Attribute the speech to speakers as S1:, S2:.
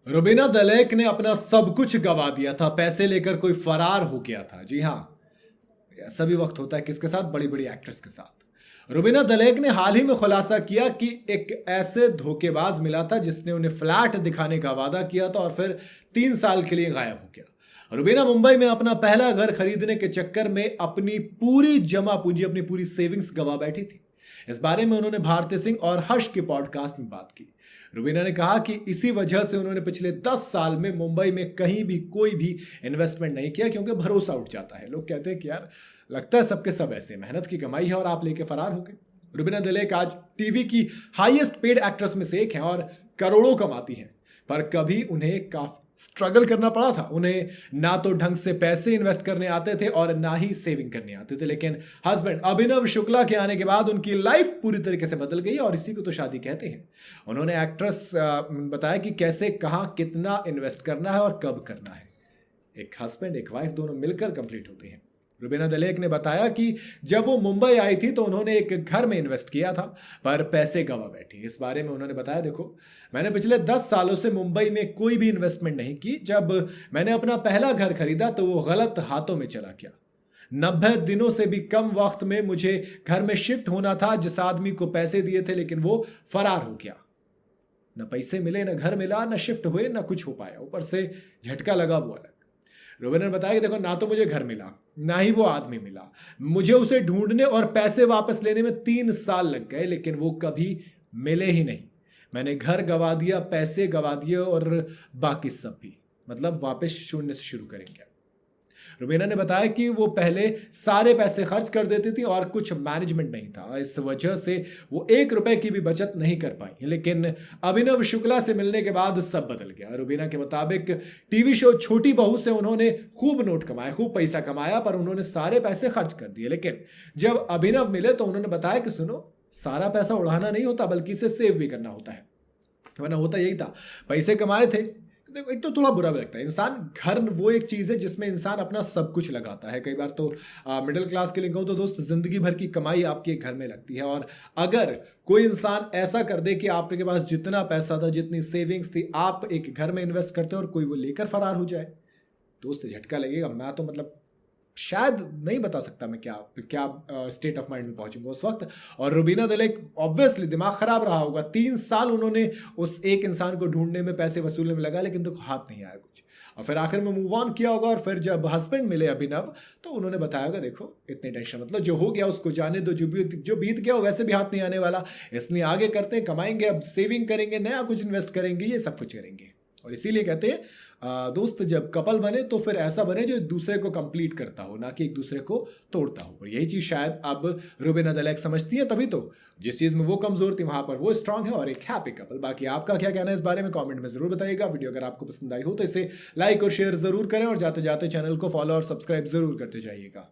S1: रुबीना दलेक ने अपना सब कुछ गवा दिया था, पैसे लेकर कोई फरार हो गया था। जी हाँ, ऐसा भी वक्त होता है किसके साथ, बड़ी बड़ी एक्ट्रेस के साथ। रुबीना दलेक ने हाल ही में खुलासा किया कि एक ऐसे धोखेबाज मिला था जिसने उन्हें फ्लैट दिखाने का वादा किया था और फिर 3 साल के लिए गायब हो गया। रुबीना मुंबई में अपना पहला घर खरीदने के चक्कर में अपनी पूरी जमा पूंजी, अपनी पूरी सेविंग्स गवा बैठी थी। इस बारे में उन्होंने भारती सिंह और हर्ष के पॉडकास्ट में बात की। रुबीना ने कहा कि इसी वजह से उन्होंने पिछले 10 साल में मुंबई में कहीं भी कोई भी इन्वेस्टमेंट नहीं किया, क्योंकि भरोसा उठ जाता है। लोग कहते हैं कि यार लगता है सबके सब ऐसे, मेहनत की कमाई है और आप लेके फरार हो गए। रुबीना दलेक आज टीवी की हाईएस्ट पेड एक्ट्रेस में से एक हैं और करोड़ों कमाती हैं, पर कभी उन्हें काफी स्ट्रगल करना पड़ा था। उन्हें ना तो ढंग से पैसे इन्वेस्ट करने आते थे और ना ही सेविंग करने आते थे, लेकिन हस्बैंड अभिनव शुक्ला के आने के बाद उनकी लाइफ पूरी तरीके से बदल गई और इसी को तो शादी कहते हैं। उन्होंने एक्ट्रेस बताया कि कैसे, कहां, कितना इन्वेस्ट करना है और कब करना है। एक हस्बैंड एक वाइफ दोनों मिलकर कंप्लीट होते हैं। रुबीना दलेक ने बताया कि जब वो मुंबई आई थी तो उन्होंने एक घर में इन्वेस्ट किया था, पर पैसे गवा बैठी। इस बारे में उन्होंने बताया, देखो मैंने पिछले 10 सालों से मुंबई में कोई भी इन्वेस्टमेंट नहीं की। जब मैंने अपना पहला घर खरीदा तो वो गलत हाथों में चला गया। 90 दिनों से भी कम वक्त में मुझे घर में शिफ्ट होना था। जिस आदमी को पैसे दिए थे लेकिन वो फरार हो गया। न पैसे मिले, न घर मिला, न शिफ्ट हुए, न कुछ हो पाया, ऊपर से झटका लगा वो अलग। रुबीना ने बताया कि देखो, ना तो मुझे घर मिला, ना ही वो आदमी मिला। मुझे उसे ढूंढने और पैसे वापस लेने में 3 साल लग गए, लेकिन वो कभी मिले ही नहीं। मैंने घर गवा दिया, पैसे गवा दिए और बाकी सब भी, मतलब वापस शून्य से शुरू करेंगे। रुबीना ने बताया कि वो पहले सारे पैसे खर्च कर देती थी और कुछ मैनेजमेंट नहीं था। इस वजह से वो 1 रुपए की भी बचत नहीं कर पाई, लेकिन अभिनव शुक्ला से मिलने के बाद सब बदल गया। रुबीना के मुताबिक टीवी शो छोटी बहू से उन्होंने खूब नोट कमाए, खूब पैसा कमाया, पर उन्होंने सारे पैसे खर्च कर दिए। लेकिन जब अभिनव मिले तो उन्होंने बताया कि सुनो, सारा पैसा उड़ाना नहीं होता, बल्कि इसे सेव भी करना होता है। वरना होता यही था, पैसे कमाए थे। देखो, एक तो थोड़ा बुरा भी लगता है। इंसान, घर वो एक चीज़ है जिसमें इंसान अपना सब कुछ लगाता है। कई बार तो मिडिल क्लास के लिए कहूँ तो दोस्त, जिंदगी भर की कमाई आपके घर में लगती है। और अगर कोई इंसान ऐसा कर दे कि आपके पास जितना पैसा था, जितनी सेविंग्स थी, आप एक घर में इन्वेस्ट करते हो और कोई वो लेकर फरार हो जाए, दोस्त झटका लगेगा। मैं तो मतलब शायद नहीं बता सकता मैं क्या क्या स्टेट ऑफ माइंड में पहुंचूंगा उस वक्त। और रुबीना दलेक ऑब्वियसली दिमाग खराब रहा होगा। 3 साल उन्होंने उस एक इंसान को ढूंढने में, पैसे वसूलने में लगा, लेकिन तो हाथ नहीं आया कुछ। और फिर आखिर में मूव ऑन किया होगा। और फिर जब हस्बैंड मिले अभिनव, तो उन्होंने बताया होगा, देखो इतनी टेंशन मतलब, जो हो गया उसको जाने दो, जो बीत गया वो वैसे भी हाथ नहीं आने वाला, इसलिए आगे करते हैं, कमाएंगे, अब सेविंग करेंगे, नया कुछ इन्वेस्ट करेंगे, ये सब कुछ करेंगे। और इसीलिए कहते हैं दोस्त, जब कपल बने तो फिर ऐसा बने जो एक दूसरे को कंप्लीट करता हो, ना कि एक दूसरे को तोड़ता हो। और यही चीज शायद अब रुबीना दलेक समझती है, तभी तो जिस चीज में वो कमजोर थी वहां पर वो स्ट्रांग है और एक हैप्पी कपल। बाकी आपका क्या कहना है इस बारे में कमेंट में जरूर बताइएगा। वीडियो अगर आपको पसंद आई हो तो इसे लाइक और शेयर जरूर करें और जाते जाते चैनल को फॉलो और सब्सक्राइब जरूर करते जाइएगा।